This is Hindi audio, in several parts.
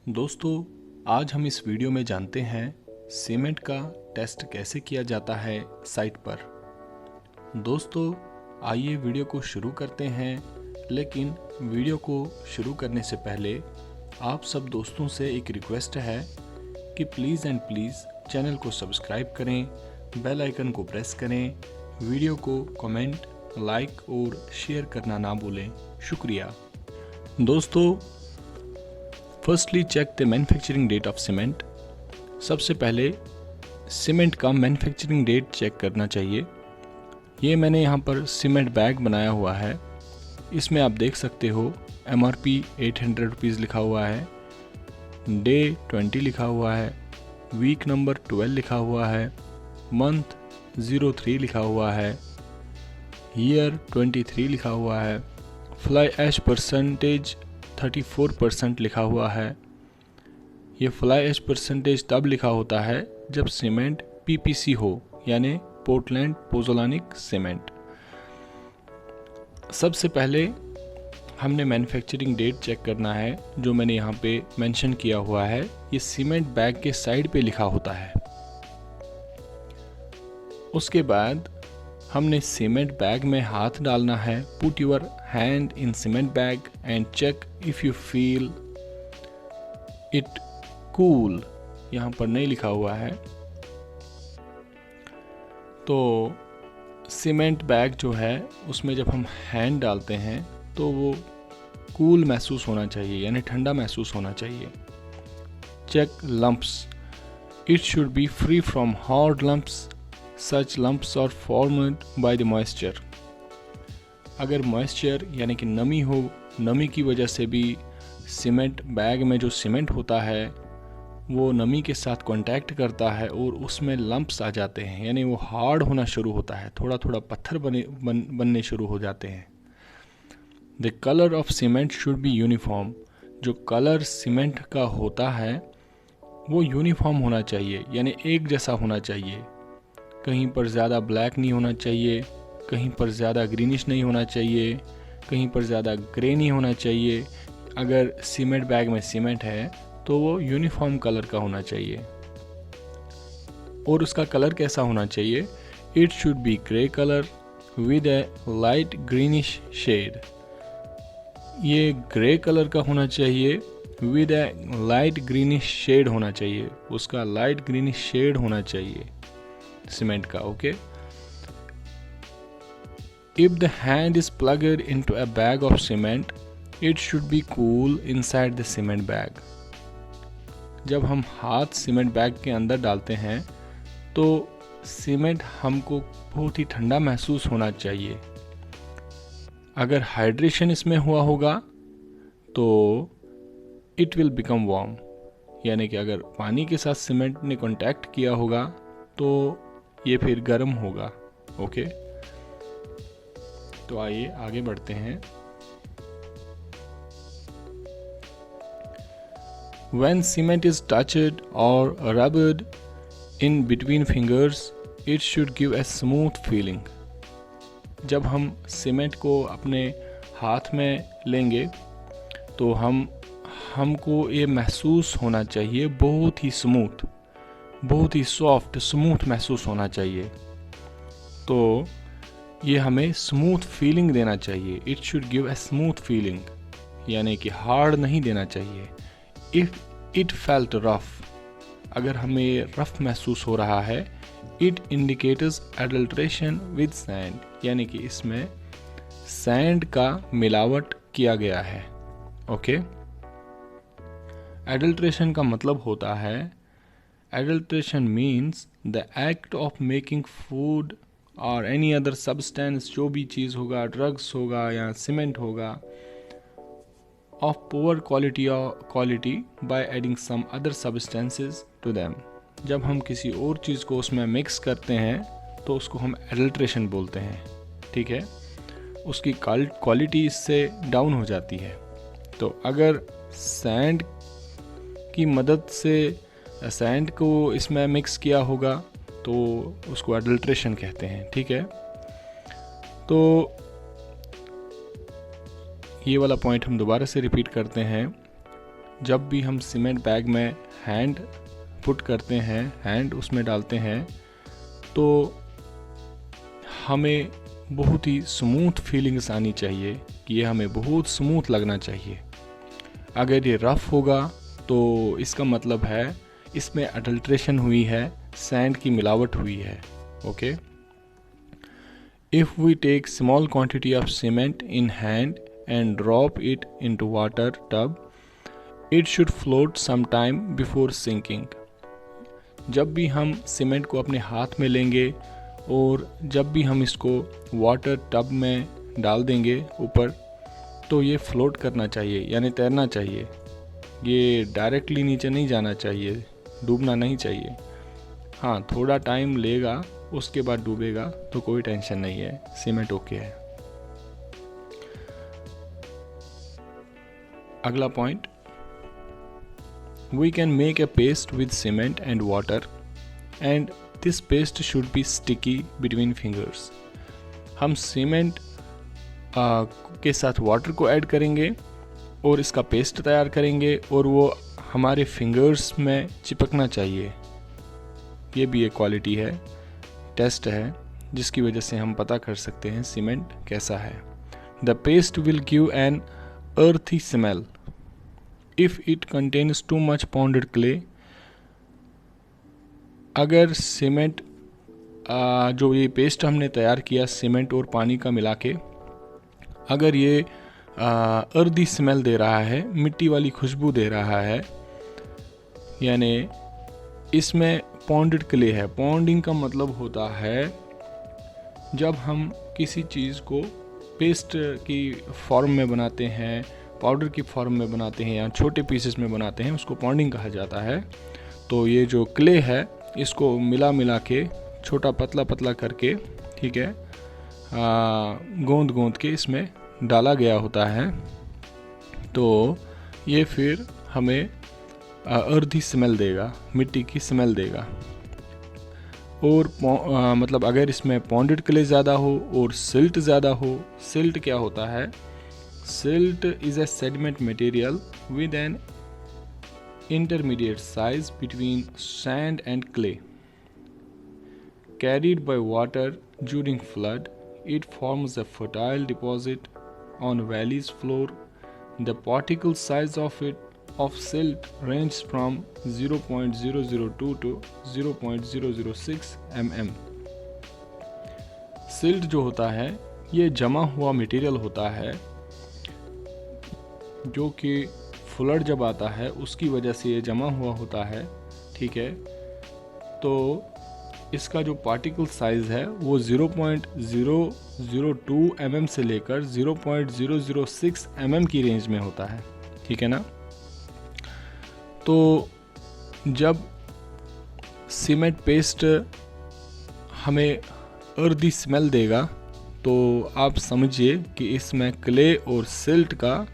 दोस्तों, आज हम इस वीडियो में जानते हैं सीमेंट का टेस्ट कैसे किया जाता है साइट पर। दोस्तों, आइए वीडियो को शुरू करते हैं, लेकिन वीडियो को शुरू करने से पहले आप सब दोस्तों से एक रिक्वेस्ट है कि प्लीज़ एंड प्लीज़ चैनल को सब्सक्राइब करें, बेल आइकन को प्रेस करें, वीडियो को कमेंट, लाइक और शेयर करना ना भूलें। शुक्रिया। दोस्तों, firstly check the manufacturing date of cement. सबसे पहले सीमेंट का मैन्युफैक्चरिंग डेट चेक करना चाहिए। ये मैंने यहाँ पर सीमेंट बैग बनाया हुआ है। इसमें आप देख सकते हो MRP 800 रुपीज़ लिखा हुआ है, डे 20 लिखा हुआ है, वीक नंबर 12 लिखा हुआ है, मंथ 03 लिखा हुआ है, ईयर 23 लिखा हुआ है, फ्लाई ऐश परसेंटेज 34% लिखा हुआ है। ये फ्लाई ऐश परसेंटेज तब लिखा होता है जब सीमेंट PPC हो, यानी पोर्टलैंड पोज़ोलानिक सीमेंट। सबसे पहले हमने मैन्युफैक्चरिंग डेट चेक करना है, जो मैंने यहाँ पे मेंशन किया हुआ है। ये सीमेंट बैग के साइड पे लिखा होता है। उसके बाद हमने सीमेंट बैग में हाथ डालना है। Put your hand in cement bag and check if you feel it cool. यहाँ पर नहीं लिखा हुआ है। तो सीमेंट बैग जो है उसमें जब हम हैंड डालते हैं तो वो कूल महसूस होना चाहिए, यानी ठंडा महसूस होना चाहिए। Check lumps. It should be free from hard lumps. Such lumps are formed by the moisture. अगर मॉइस्चर यानी कि नमी हो, नमी की वजह से भी सीमेंट बैग में जो सीमेंट होता है वो नमी के साथ कांटेक्ट करता है और उसमें लंप्स आ जाते हैं, यानी वो हार्ड होना शुरू होता है, थोड़ा थोड़ा पत्थर बनने शुरू हो जाते हैं। The colour of cement should be uniform. जो कलर सीमेंट का होता है वो यूनिफॉर्म होना चाहिए, यानी एक जैसा होना चाहिए। कहीं पर ज़्यादा ब्लैक नहीं होना चाहिए, कहीं पर ज़्यादा ग्रीनिश नहीं होना चाहिए, कहीं पर ज़्यादा ग्रे नहीं होना चाहिए। अगर सीमेंट बैग में सीमेंट है तो वो यूनिफॉर्म कलर का होना चाहिए। और उसका कलर कैसा होना चाहिए? It should be grey colour with a light greenish shade. ये ग्रे कलर का होना चाहिए with a light greenish shade होना चाहिए। उसका लाइट ग्रीनिश शेड होना चाहिए सीमेंट का। Okay. If the hand is plugged into a bag of cement, it should be cool inside the cement bag. जब हम हाथ सीमेंट बैग के अंदर डालते हैं तो सीमेंट हमको बहुत ही ठंडा महसूस होना चाहिए। अगर हाइड्रेशन इसमें हुआ होगा तो it will become warm, यानी कि अगर पानी के साथ सीमेंट ने कांटेक्ट किया होगा तो ये फिर गर्म होगा। ओके, तो आइए आगे बढ़ते हैं। When cement is touched or rubbed in between fingers, it should give a smooth feeling. जब हम सीमेंट को अपने हाथ में लेंगे तो हमको ये महसूस होना चाहिए बहुत ही स्मूथ, बहुत ही सॉफ्ट स्मूथ महसूस होना चाहिए। तो ये हमें स्मूथ फीलिंग देना चाहिए। It should give a smooth feeling, यानी कि हार्ड नहीं देना चाहिए। इफ़ इट फेल्ट रफ, अगर हमें रफ महसूस हो रहा है, it indicates adulteration with sand, यानी कि इसमें सैंड का मिलावट किया गया है। ओके। एडल्ट्रेशन का मतलब होता है, Adulteration means the act of making food or any other substance, जो भी चीज़ होगा, ड्रग्स होगा या सीमेंट होगा, of poor quality by adding some other substances to them. जब हम किसी और चीज़ को उसमें मिक्स करते हैं तो उसको हम एडल्ट्रेशन बोलते हैं। ठीक है, उसकी क्वालिटी इससे डाउन हो जाती है। तो अगर सैंड की मदद से सैंड को इसमें मिक्स किया होगा तो उसको एडल्ट्रेशन कहते हैं। ठीक है, तो ये वाला पॉइंट हम दोबारा से रिपीट करते हैं। जब भी हम सीमेंट बैग में हैंड पुट करते हैं, हैंड उसमें डालते हैं, तो हमें बहुत ही स्मूथ फीलिंग्स आनी चाहिए कि ये हमें बहुत स्मूथ लगना चाहिए। अगर ये रफ़ होगा तो इसका मतलब है इसमें अडल्ट्रेशन हुई है, सैंड की मिलावट हुई है। Okay, if we take small quantity of cement in hand and drop it into water tub, it should float some time before sinking. जब भी हम सीमेंट को अपने हाथ में लेंगे और जब भी हम इसको वाटर टब में डाल देंगे ऊपर, तो ये फ्लोट करना चाहिए, यानी तैरना चाहिए। ये डायरेक्टली नीचे नहीं जाना चाहिए, डूबना नहीं चाहिए। हाँ, थोड़ा टाइम लेगा, उसके बाद डूबेगा तो कोई टेंशन नहीं है, सीमेंट ओके है। अगला point, we can make a paste with cement and water and this paste should be sticky between fingers. हम सीमेंट के साथ वाटर को ऐड करेंगे और इसका पेस्ट तैयार करेंगे और वो हमारे फिंगर्स में चिपकना चाहिए। ये भी एक क्वालिटी है, टेस्ट है, जिसकी वजह से हम पता कर सकते हैं सीमेंट कैसा है। The paste will give an earthy smell if it contains too much pounded clay। अगर सीमेंट जो ये पेस्ट हमने तैयार किया सीमेंट और पानी का मिला के, अगर ये अर्दी स्मेल दे रहा है, मिट्टी वाली खुशबू दे रहा है, यानी इसमें पॉन्डेड क्ले है। पॉन्डिंग का मतलब होता है जब हम किसी चीज़ को पेस्ट की फॉर्म में बनाते हैं, पाउडर की फॉर्म में बनाते हैं या छोटे पीसेस में बनाते हैं, उसको पॉन्डिंग कहा जाता है। तो ये जो क्ले है इसको मिला के छोटा पतला पतला करके, ठीक है, गोंद के इसमें डाला गया होता है। तो ये फिर हमें अर्दी स्मेल देगा, मिट्टी की स्मेल देगा। और मतलब अगर इसमें पॉन्डेड क्ले ज़्यादा हो और सिल्ट ज़्यादा हो, सिल्ट क्या होता है? Silt is a sediment material with an intermediate size between sand and clay. Carried by water during flood, it forms a fertile deposit on valley's floor. The particle size of silt ranges from 0.002 to 0.006 mm. Silt जो होता है ये जमा हुआ मटेरियल होता है जो कि फ्लड जब आता है उसकी वजह से ये जमा हुआ होता है, ठीक है। तो इसका जो पार्टिकल साइज़ है वो 0.002 mm से लेकर 0.006 mm की रेंज में होता है, ठीक है ना। तो जब सीमेंट पेस्ट हमें अर्दी स्मेल देगा तो आप समझिए कि इसमें क्ले और सिल्ट का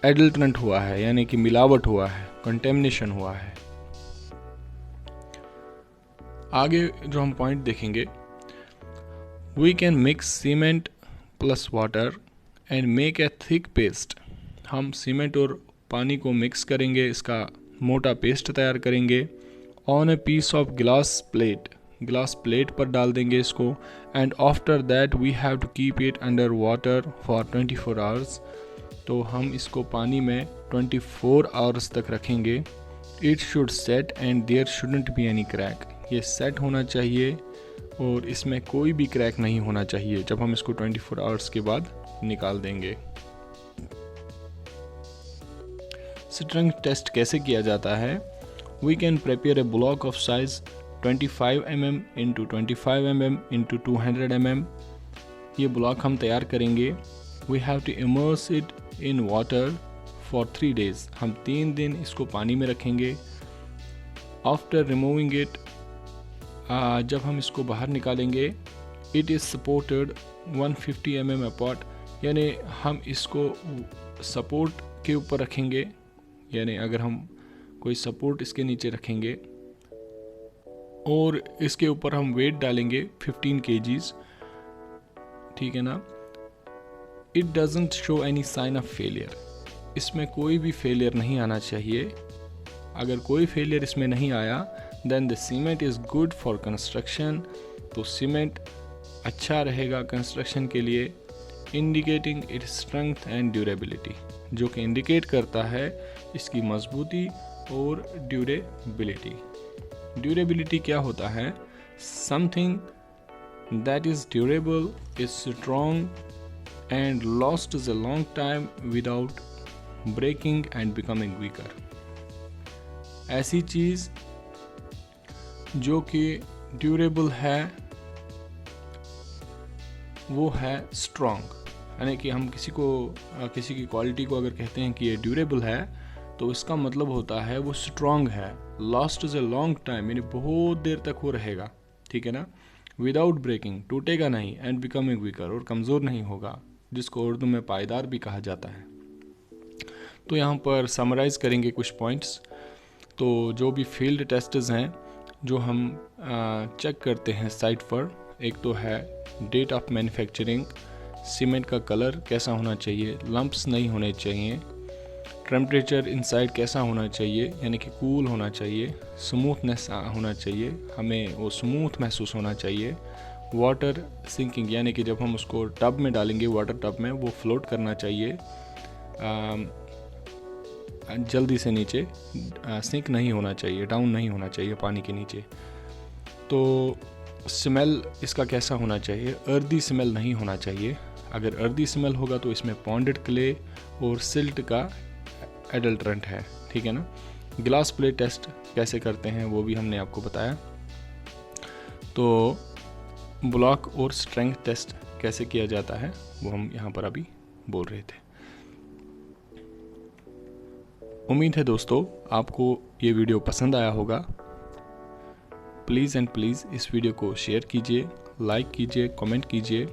एडल्ट्रेंट हुआ है, यानी कि मिलावट हुआ है, कंटेमिनेशन हुआ है। आगे जो हम पॉइंट देखेंगे, we can mix cement plus water and make a thick paste. हम सीमेंट और पानी को मिक्स करेंगे, इसका मोटा पेस्ट तैयार करेंगे। On a piece of glass plate पर डाल देंगे इसको। And after that we have to keep it under water for 24 hours. तो हम इसको पानी में 24 आवर्स तक रखेंगे। It should set and there shouldn't be any crack. ये सेट होना चाहिए और इसमें कोई भी क्रैक नहीं होना चाहिए जब हम इसको 24 आवर्स के बाद निकाल देंगे। स्ट्रेंथ टेस्ट कैसे किया जाता है? We can prepare a block of size 25 mm into 25 mm into 200 mm। ये ब्लॉक हम तैयार करेंगे। We have to immerse it in water for 3 days। हम 3 दिन इसको पानी में रखेंगे। आफ्टर रिमूविंग इट, जब हम इसको बाहर निकालेंगे, it is supported 150 mm apart, यानी हम इसको सपोर्ट के ऊपर रखेंगे। यानी अगर हम कोई सपोर्ट इसके नीचे रखेंगे और इसके ऊपर हम वेट डालेंगे 15 kgs, ठीक है ना। It doesn't show any sign of failure. इसमें कोई भी फेलियर नहीं आना चाहिए। अगर कोई फेलियर इसमें नहीं आया then the cement is good for construction, तो सीमेंट अच्छा रहेगा कंस्ट्रक्शन के लिए। Indicating its strength and durability, जो कि इंडिकेट करता है इसकी मजबूती और ड्यूरेबिलिटी। ड्यूरेबिलिटी क्या होता है? Something that is durable is strong and lasts a long time without breaking and becoming weaker. ऐसी चीज़ जो कि ड्यूरेबल है वो है स्ट्रॉन्ग। यानी कि हम किसी की क्वालिटी को अगर कहते हैं कि ये ड्यूरेबल है तो इसका मतलब होता है वो स्ट्रॉन्ग है। Last is a long time, यानी बहुत देर तक वो रहेगा, ठीक है ना। विदाउट ब्रेकिंग, टूटेगा नहीं, एंड बिकमिंग वीकर, और कमज़ोर नहीं होगा, जिसको उर्दू में पायदार भी कहा जाता है। तो यहाँ पर समराइज़ करेंगे कुछ पॉइंट्स। तो जो भी फील्ड टेस्ट्स हैं जो हम चेक करते हैं साइट पर, एक तो है डेट ऑफ मैन्युफैक्चरिंग, सीमेंट का कलर कैसा होना चाहिए, लंप्स नहीं होने चाहिए, टेम्परेचर इनसाइड कैसा होना चाहिए, यानी कि कूल होना चाहिए, स्मूथनेस होना चाहिए, हमें वो स्मूथ महसूस होना चाहिए। वाटर सिंकिंग, यानी कि जब हम उसको टब में डालेंगे, वाटर टब में, वो फ्लोट करना चाहिए, जल्दी से नीचे सिंक नहीं होना चाहिए, डाउन नहीं होना चाहिए पानी के नीचे। तो स्मेल इसका कैसा होना चाहिए? अर्दी स्मेल नहीं होना चाहिए। अगर अर्दी स्मेल होगा तो इसमें पॉन्डेड क्ले और सिल्ट का एडल्ट्रेंट है, ठीक है ना। ग्लास प्लेट टेस्ट कैसे करते हैं वो भी हमने आपको बताया। तो ब्लॉक और स्ट्रेंथ टेस्ट कैसे किया जाता है वो हम यहाँ पर अभी बोल रहे थे। उम्मीद है दोस्तों आपको ये वीडियो पसंद आया होगा। प्लीज़ एंड प्लीज़ इस वीडियो को शेयर कीजिए, लाइक कीजिए, कमेंट कीजिए।